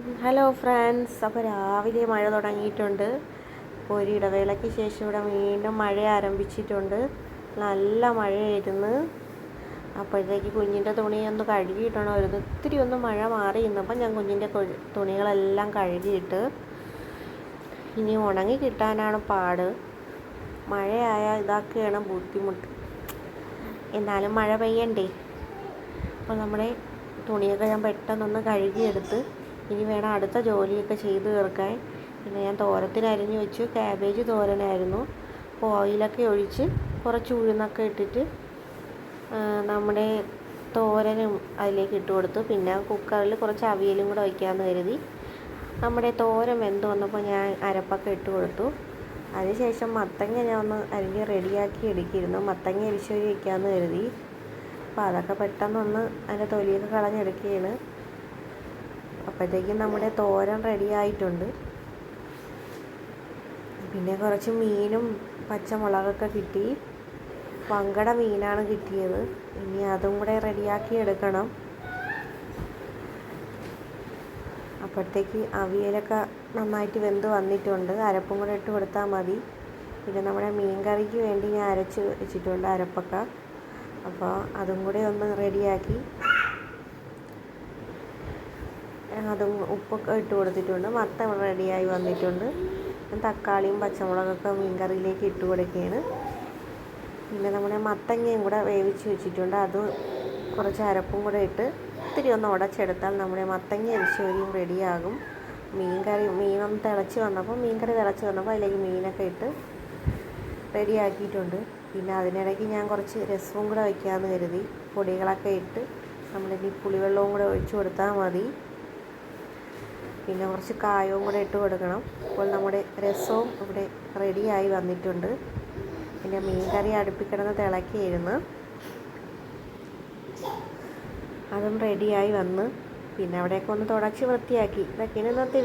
Hello friends, അപ്പോൾ രാവിലെ മഴ തുടങ്ങിയിട്ടുണ്ട്. ഇപ്പോൾ ഒരു ഇടവേളയ്ക്ക് ശേഷം ഇവിടെ വീണ്ടും മഴ ആരംഭിച്ചിട്ടുണ്ട്. നല്ല മഴയായിരുന്നു. അപ്പോഴത്തേക്ക് കുഞ്ഞിൻ്റെ തുണിയൊന്ന് കഴുകിയിട്ടണമായിരുന്നു. ഇത്തിരി ഒന്ന് മഴ മാറി നിന്നപ്പോൾ ഞാൻ കുഞ്ഞിൻ്റെ തുണികളെല്ലാം കഴുകിയിട്ട് ഇനി ഉണങ്ങി കിട്ടാനാണ് പാട്. മഴയായാൽ ഇതൊക്കെയാണ് ബുദ്ധിമുട്ട്. എന്നാലും മഴ പെയ്യണ്ടേ. അപ്പോൾ നമ്മുടെ തുണിയൊക്കെ ഞാൻ പെട്ടെന്നൊന്ന് കഴുകിയെടുത്ത് ഇനി വേണം അടുത്ത ജോലിയൊക്കെ ചെയ്ത് തീർക്കാൻ. പിന്നെ ഞാൻ തോരത്തിന് അരിഞ്ഞു വെച്ചു. ക്യാബേജ് തോരനായിരുന്നു. അപ്പോൾ ഓയിലൊക്കെ ഒഴിച്ച് കുറച്ച് ഉഴുന്നൊക്കെ ഇട്ടിട്ട് നമ്മുടെ തോരനും അതിലേക്ക് ഇട്ട് കൊടുത്തു. പിന്നെ കുക്കറിൽ കുറച്ച് അവിയലും കൂടെ വയ്ക്കാമെന്ന് കരുതി. നമ്മുടെ തോരൻ വെന്ത് വന്നപ്പോൾ ഞാൻ അരപ്പൊക്കെ ഇട്ട് കൊടുത്തു. അതിനുശേഷം മത്തങ്ങ ഞാൻ ഒന്ന് അരിഞ്ഞ് റെഡിയാക്കി എടുക്കിയിരുന്നു. മത്തങ്ങ എരിശ്ശേരി വയ്ക്കാമെന്ന് കരുതി. അപ്പോൾ അതൊക്കെ പെട്ടെന്നൊന്ന് അതിൻ്റെ തൊലിയൊക്കെ കളഞ്ഞെടുക്കുകയാണ്. അപ്പോഴത്തേക്കും നമ്മുടെ തോരൻ റെഡി ആയിട്ടുണ്ട്. പിന്നെ കുറച്ച് മീനും പച്ചമുളകൊക്കെ കിട്ടി. വങ്കട മീനാണ് കിട്ടിയത്. ഇനി അതും കൂടെ റെഡിയാക്കി എടുക്കണം. അപ്പോഴത്തേക്ക് അവിയലൊക്കെ നന്നായിട്ട് വെന്ത് വന്നിട്ടുണ്ട്. അരപ്പും കൂടെ ഇട്ട് കൊടുത്താൽ മതി. പിന്നെ നമ്മുടെ മീൻ കറിക്ക് വേണ്ടി ഞാൻ അരച്ച് വെച്ചിട്ടുണ്ട് അരപ്പൊക്കെ. അപ്പോൾ അതും കൂടെ ഒന്ന് റെഡിയാക്കി അതും ഉപ്പൊക്കെ ഇട്ട് കൊടുത്തിട്ടുണ്ട്. മത്തൻ റെഡിയായി വന്നിട്ടുണ്ട്. തക്കാളിയും പച്ചമുളകൊക്കെ മീൻ കറിയിലേക്ക് ഇട്ട് കൊടുക്കുകയാണ്. പിന്നെ നമ്മുടെ മത്തങ്ങയും കൂടെ വേവിച്ച് വെച്ചിട്ടുണ്ട്. അത് കുറച്ച് അരപ്പും കൂടെ ഇട്ട് ഇത്തിരി ഒന്ന് ഉടച്ചെടുത്താൽ നമ്മുടെ മത്തങ്ങ എരിശ്ശേരിയും റെഡിയാകും. മീനൊന്ന് തിളച്ച് വന്നപ്പോൾ അതിലേക്ക് മീനൊക്കെ ഇട്ട് റെഡിയാക്കിയിട്ടുണ്ട്. പിന്നെ അതിനിടയ്ക്ക് ഞാൻ കുറച്ച് രസവും കൂടെ വയ്ക്കാമെന്ന് കരുതി. പൊടികളൊക്കെ ഇട്ട് നമ്മളിനി പുളിവെള്ളവും കൂടെ ഒഴിച്ചു കൊടുത്താൽ മതി. പിന്നെ കുറച്ച് കായവും കൂടെ ഇട്ട് കൊടുക്കണം. അപ്പോൾ നമ്മുടെ രസവും ഇവിടെ റെഡിയായി വന്നിട്ടുണ്ട്. പിന്നെ മീൻ കറി അടുപ്പിൽ കിടന്ന് തിളക്കിയിരുന്നു. അതും റെഡിയായി വന്ന് പിന്നെ അവിടെയൊക്കെ ഒന്ന് തുടച്ച് വൃത്തിയാക്കി. ഇതൊക്കെയാണ് ഇന്നത്തെ